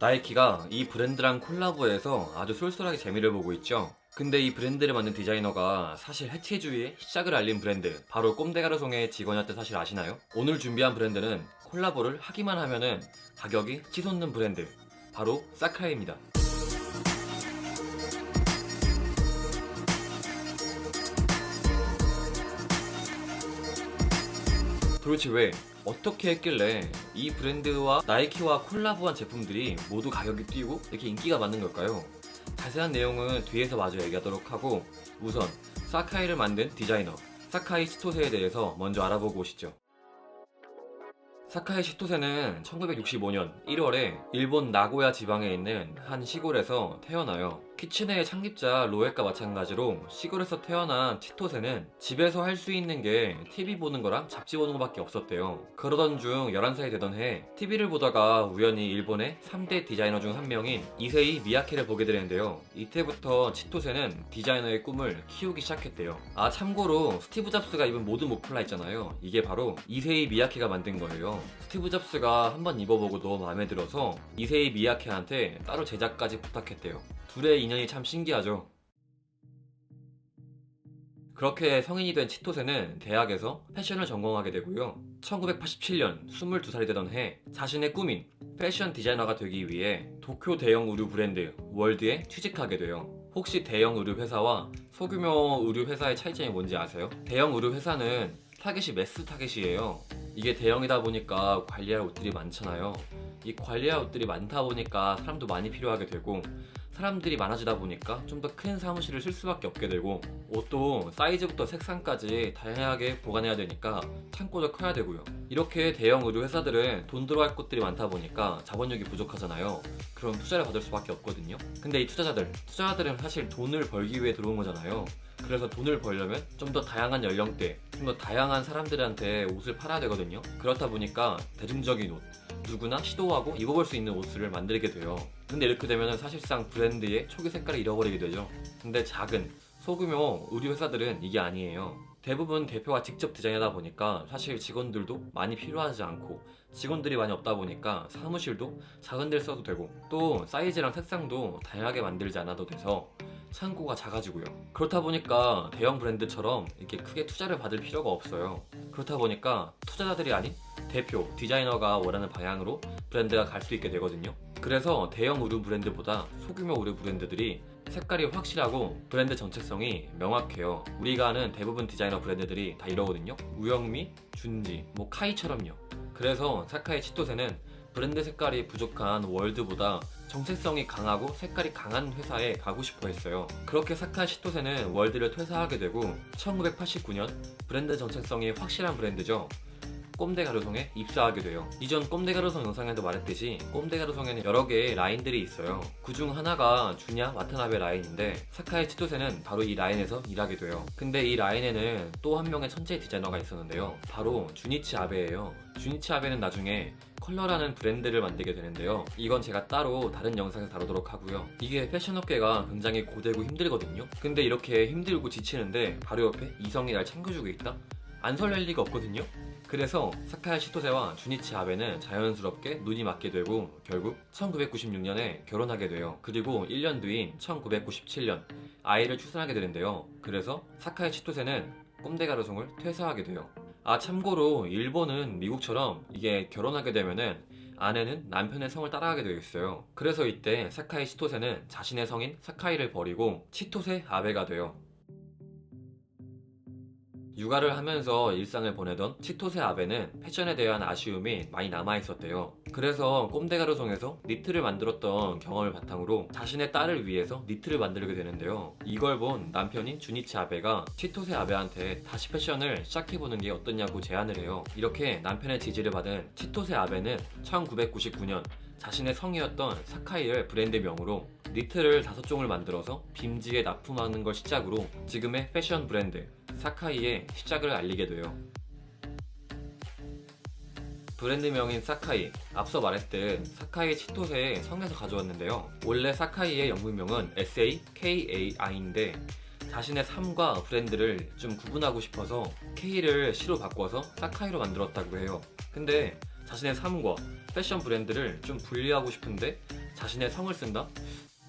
나이키가 이 브랜드랑 콜라보해서 아주 쏠쏠하게 재미를 보고 있죠. 근데 이 브랜드를 만든 디자이너가 사실 해체주의의 시작을 알린 브랜드, 바로 꼼데가르송의 직원이었던 사실 아시나요? 오늘 준비한 브랜드는 콜라보를 하기만 하면은 가격이 치솟는 브랜드, 바로 사카이입니다. 도대체 왜, 어떻게 했길래 이 브랜드와 나이키와 콜라보한 제품들이 모두 가격이 뛰고 이렇게 인기가 많은 걸까요? 자세한 내용은 뒤에서 마저 얘기하도록 하고, 우선 사카이를 만든 디자이너 사카이 치토세에 대해서 먼저 알아보고 오시죠. 사카이 치토세는 1965년 1월에 일본 나고야 지방에 있는 한 시골에서 태어나요. 키츠네의 창립자 로에과 마찬가지로 시골에서 태어난 치토세는 집에서 할 수 있는 게 TV 보는 거랑 잡지 보는 거밖에 없었대요. 그러던 중 11살이 되던 해 TV를 보다가 우연히 일본의 3대 디자이너 중 한 명인 이세이 미야케를 보게 되는데요. 이때부터 치토세는 디자이너의 꿈을 키우기 시작했대요. 아, 참고로 스티브 잡스가 입은 모든 모플라 있잖아요. 이게 바로 이세이 미야케가 만든 거예요. 스티브 잡스가 한번 입어보고 너무 마음에 들어서 이세이 미야케한테 따로 제작까지 부탁했대요. 둘의 인연이 참 신기하죠. 그렇게 성인이 된 치토세는 대학에서 패션을 전공하게 되고요. 1987년 22살이 되던 해 자신의 꿈인 패션 디자이너가 되기 위해 도쿄 대형 의류 브랜드 월드에 취직하게 돼요. 혹시 대형 의류 회사와 소규모 의류 회사의 차이점이 뭔지 아세요? 대형 의류 회사는 타겟이 매스 타겟이에요. 이게 대형이다 보니까 관리할 옷들이 많잖아요. 이 관리할 옷들이 많다 보니까 사람도 많이 필요하게 되고, 사람들이 많아지다 보니까 좀 더 큰 사무실을 쓸 수밖에 없게 되고, 옷도 사이즈부터 색상까지 다양하게 보관해야 되니까 창고도 커야 되고요. 이렇게 대형 의류 회사들은 돈 들어갈 곳들이 많다 보니까 자본력이 부족하잖아요. 그럼 투자를 받을 수밖에 없거든요. 근데 이 투자자들은 사실 돈을 벌기 위해 들어온 거잖아요. 그래서 돈을 벌려면 좀 더 다양한 연령대, 좀 더 다양한 사람들한테 옷을 팔아야 되거든요. 그렇다 보니까 대중적인 옷, 누구나 시도하고 입어볼 수 있는 옷을 만들게 돼요. 근데 이렇게 되면 사실상 브랜드의 초기 색깔을 잃어버리게 되죠. 근데 작은 소규모 의류 회사들은 이게 아니에요. 대부분 대표가 직접 디자인하다 보니까 사실 직원들도 많이 필요하지 않고, 직원들이 많이 없다 보니까 사무실도 작은 데를 써도 되고, 또 사이즈랑 색상도 다양하게 만들지 않아도 돼서 창고가 작아지고요. 그렇다 보니까 대형 브랜드처럼 이렇게 크게 투자를 받을 필요가 없어요. 그렇다 보니까 투자자들이 아닌 대표, 디자이너가 원하는 방향으로 브랜드가 갈 수 있게 되거든요. 그래서 대형 의류 브랜드보다 소규모 의류 브랜드들이 색깔이 확실하고 브랜드 정체성이 명확해요. 우리가 아는 대부분 디자이너 브랜드들이 다 이러거든요. 우영미, 준지, 카이처럼요. 그래서 사카이 치토세는 브랜드 색깔이 부족한 월드보다 정체성이 강하고 색깔이 강한 회사에 가고 싶어 했어요. 그렇게 사카이 치토세는 월드를 퇴사하게 되고 1989년 브랜드 정체성이 확실한 브랜드죠, 꼼데가르송에 입사하게 돼요. 이전 꼼데가르송 영상에도 말했듯이 꼼데가르송에는 여러 개의 라인들이 있어요. 그중 하나가 주냐 와타나베 라인인데, 사카이 치토세는 바로 이 라인에서 일하게 돼요. 근데 이 라인에는 또 한 명의 천재 디자이너가 있었는데요, 바로 주니치 아베예요. 주니치 아베는 나중에 컬러라는 브랜드를 만들게 되는데요, 이건 제가 따로 다른 영상에서 다루도록 하고요. 이게 패션업계가 굉장히 고되고 힘들거든요. 근데 이렇게 힘들고 지치는데 바로 옆에 이성이 날 챙겨주고 있다? 안 설렐 리가 없거든요. 그래서 사카이 치토세와 주니치 아베는 자연스럽게 눈이 맞게 되고 결국 1996년에 결혼하게 돼요. 그리고 1년 뒤인 1997년 아이를 출산하게 되는데요. 그래서 사카이 치토세는 꼼데가르송을 퇴사하게 돼요. 아, 참고로 일본은 미국처럼 이게 결혼하게 되면은 아내는 남편의 성을 따라가게 되어 있어요. 그래서 이때 사카이 치토세는 자신의 성인 사카이를 버리고 치토세 아베가 돼요. 육아를 하면서 일상을 보내던 치토세 아베는 패션에 대한 아쉬움이 많이 남아있었대요. 그래서 꼼데가르송에서 니트를 만들었던 경험을 바탕으로 자신의 딸을 위해서 니트를 만들게 되는데요. 이걸 본 남편인 주니치 아베가 치토세 아베한테 다시 패션을 시작해보는 게 어떠냐고 제안을 해요. 이렇게 남편의 지지를 받은 치토세 아베는 1999년 자신의 성이었던 사카이를 브랜드명으로 니트를 5종을 만들어서 빔지에 납품하는 걸 시작으로 지금의 패션 브랜드 사카이의 시작을 알리게 돼요. 브랜드명인 사카이, 앞서 말했듯 사카이 치토세의 성에서 가져왔는데요. 원래 사카이의 영문명은 SAKAI인데 자신의 삶과 브랜드를 좀 구분하고 싶어서 K를 C로 바꿔서 사카이로 만들었다고 해요. 근데 자신의 삶과 패션 브랜드를 좀 분리하고 싶은데 자신의 성을 쓴다?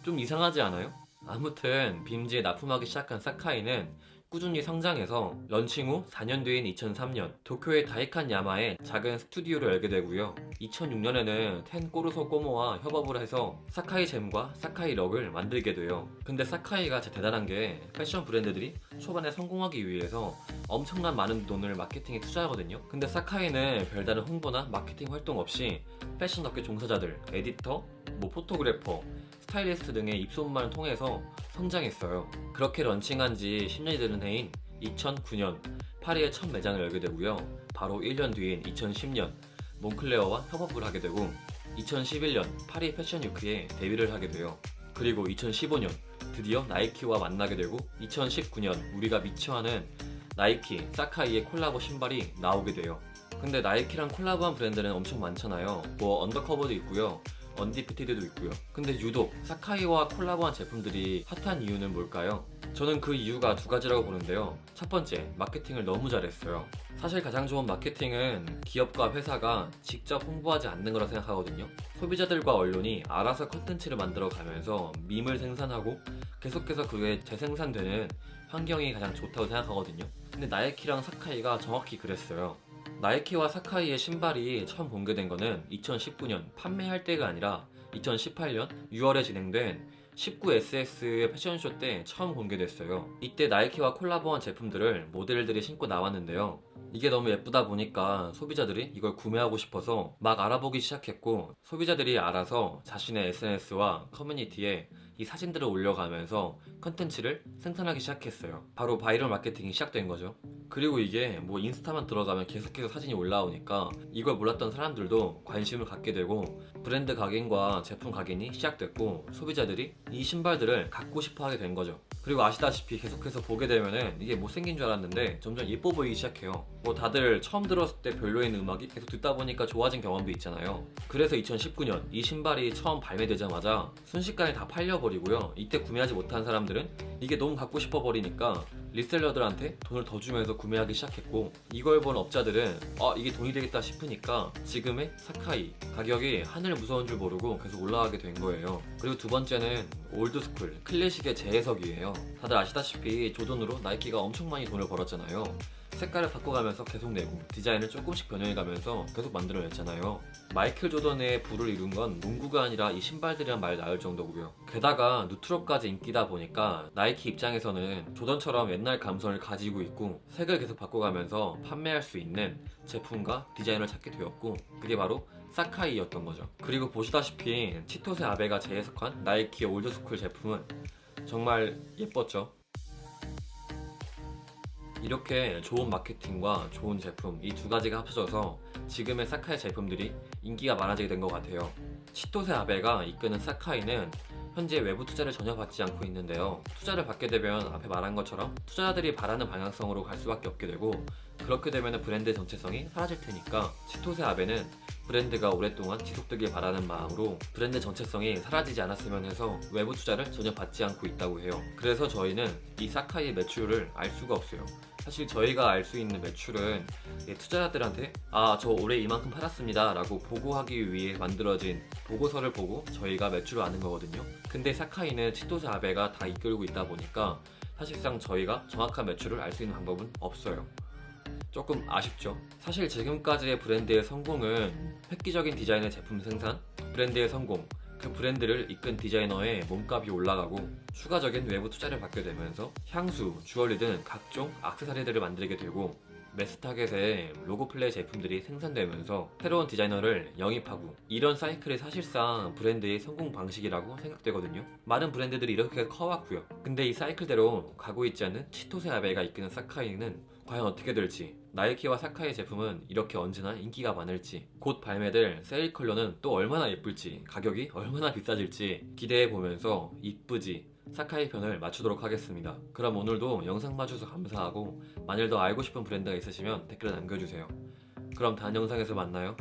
좀 이상하지 않아요? 아무튼 빔즈에 납품하기 시작한 사카이는 꾸준히 성장해서 런칭 후 4년 뒤인 2003년 도쿄의 다이칸 야마에 작은 스튜디오를 열게 되고요. 2006년에는 텐 꼬르소 꼬모와 협업을 해서 사카이 잼과 사카이 럭을 만들게 돼요. 근데 사카이가 진짜 대단한 게 패션 브랜드들이 초반에 성공하기 위해서 엄청난 많은 돈을 마케팅에 투자하거든요. 근데 사카이는 별다른 홍보나 마케팅 활동 없이 패션 업계 종사자들, 에디터, 포토그래퍼, 스타일리스트 등의 입소문만을 통해서 성장했어요. 그렇게 런칭한 지 10년이 되는 해인 2009년 파리에 첫 매장을 열게 되고요. 바로 1년 뒤인 2010년 몽클레어와 협업을 하게 되고 2011년 파리 패션 위크에 데뷔를 하게 돼요. 그리고 2015년 드디어 나이키와 만나게 되고 2019년 우리가 미쳐하는 나이키, 사카이의 콜라보 신발이 나오게 돼요. 근데 나이키랑 콜라보한 브랜드는 엄청 많잖아요. 뭐 언더커버도 있고요. 언디피티드도 있고요. 근데 유독 사카이와 콜라보한 제품들이 핫한 이유는 뭘까요? 저는 그 이유가 두 가지라고 보는데요. 첫 번째, 마케팅을 너무 잘했어요. 사실 가장 좋은 마케팅은 기업과 회사가 직접 홍보하지 않는 거라 생각하거든요. 소비자들과 언론이 알아서 컨텐츠를 만들어 가면서 밈을 생산하고 계속해서 그게 재생산되는 환경이 가장 좋다고 생각하거든요. 근데 나이키랑 사카이가 정확히 그랬어요. 나이키와 사카이의 신발이 처음 공개된 거는 2019년 판매할 때가 아니라 2018년 6월에 진행된 19SS 패션쇼 때 처음 공개됐어요. 이때 나이키와 콜라보한 제품들을 모델들이 신고 나왔는데요. 이게 너무 예쁘다 보니까 소비자들이 이걸 구매하고 싶어서 막 알아보기 시작했고, 소비자들이 알아서 자신의 SNS와 커뮤니티에 이 사진들을 올려가면서 컨텐츠를 생산하기 시작했어요. 바로 바이럴 마케팅이 시작된 거죠. 그리고 이게 뭐 인스타만 들어가면 계속해서 사진이 올라오니까 이걸 몰랐던 사람들도 관심을 갖게 되고 브랜드 각인과 제품 각인이 시작됐고 소비자들이 이 신발들을 갖고 싶어 하게 된 거죠. 그리고 아시다시피 계속해서 보게 되면은 이게 못생긴 줄 알았는데 점점 예뻐 보이기 시작해요. 뭐 다들 처음 들었을 때 별로인 음악이 계속 듣다 보니까 좋아진 경험도 있잖아요. 그래서 2019년 이 신발이 처음 발매되자마자 순식간에 다 팔려버리고요. 이때 구매하지 못한 사람들은 이게 너무 갖고 싶어 버리니까 리셀러들한테 돈을 더 주면서 구매하기 시작했고, 이걸 본 업자들은 이게 돈이 되겠다 싶으니까 지금의 사카이 가격이 하늘 무서운 줄 모르고 계속 올라가게 된 거예요. 그리고 두 번째는 올드스쿨 클래식의 재해석이에요. 다들 아시다시피 조던으로 나이키가 엄청 많이 돈을 벌었잖아요. 색깔을 바꿔가면서 계속 내고 디자인을 조금씩 변형해가면서 계속 만들어냈잖아요. 마이클 조던의 부를 이룬 건 농구가 아니라 이 신발들이란 말 나올 정도고요. 게다가 누트로까지 인기다 보니까 나이키 입장에서는 조던처럼 옛날 감성을 가지고 있고 색을 계속 바꿔가면서 판매할 수 있는 제품과 디자인을 찾게 되었고, 그게 바로 사카이였던 거죠. 그리고 보시다시피 치토세 아베가 재해석한 나이키의 올드스쿨 제품은 정말 예뻤죠. 이렇게 좋은 마케팅과 좋은 제품, 이 두 가지가 합쳐져서 지금의 사카이 제품들이 인기가 많아지게 된 것 같아요. 치토세 아베가 이끄는 사카이는 현재 외부 투자를 전혀 받지 않고 있는데요. 투자를 받게 되면 앞에 말한 것처럼 투자자들이 바라는 방향성으로 갈 수밖에 없게 되고, 그렇게 되면 브랜드 전체성이 사라질 테니까 치토세 아베는 브랜드가 오랫동안 지속되길 바라는 마음으로 브랜드 전체성이 사라지지 않았으면 해서 외부 투자를 전혀 받지 않고 있다고 해요. 그래서 저희는 이 사카이의 매출을 알 수가 없어요. 사실 저희가 알 수 있는 매출은 투자자들한테 저 올해 이만큼 팔았습니다 라고 보고하기 위해 만들어진 보고서를 보고 저희가 매출을 아는 거거든요. 근데 사카이는 치토세 아베가 다 이끌고 있다 보니까 사실상 저희가 정확한 매출을 알 수 있는 방법은 없어요. 조금 아쉽죠. 사실 지금까지의 브랜드의 성공은 획기적인 디자인의 제품 생산, 브랜드의 성공, 그 브랜드를 이끈 디자이너의 몸값이 올라가고 추가적인 외부 투자를 받게 되면서 향수, 주얼리 등 각종 액세서리들을 만들게 되고 매스타겟의 로고 플레이 제품들이 생산되면서 새로운 디자이너를 영입하고, 이런 사이클이 사실상 브랜드의 성공 방식이라고 생각되거든요. 많은 브랜드들이 이렇게 커왔고요. 근데 이 사이클대로 가고 있지 않은 치토세 아베가 이끄는 사카이는 과연 어떻게 될지, 나이키와 사카이 제품은 이렇게 언제나 인기가 많을지, 곧 발매될 세일 컬러는 또 얼마나 예쁠지, 가격이 얼마나 비싸질지 기대해보면서 이쁘지 사카이 편을 맞추도록 하겠습니다. 그럼 오늘도 영상 봐주셔서 감사하고, 만일 더 알고 싶은 브랜드가 있으시면 댓글 남겨주세요. 그럼 다음 영상에서 만나요.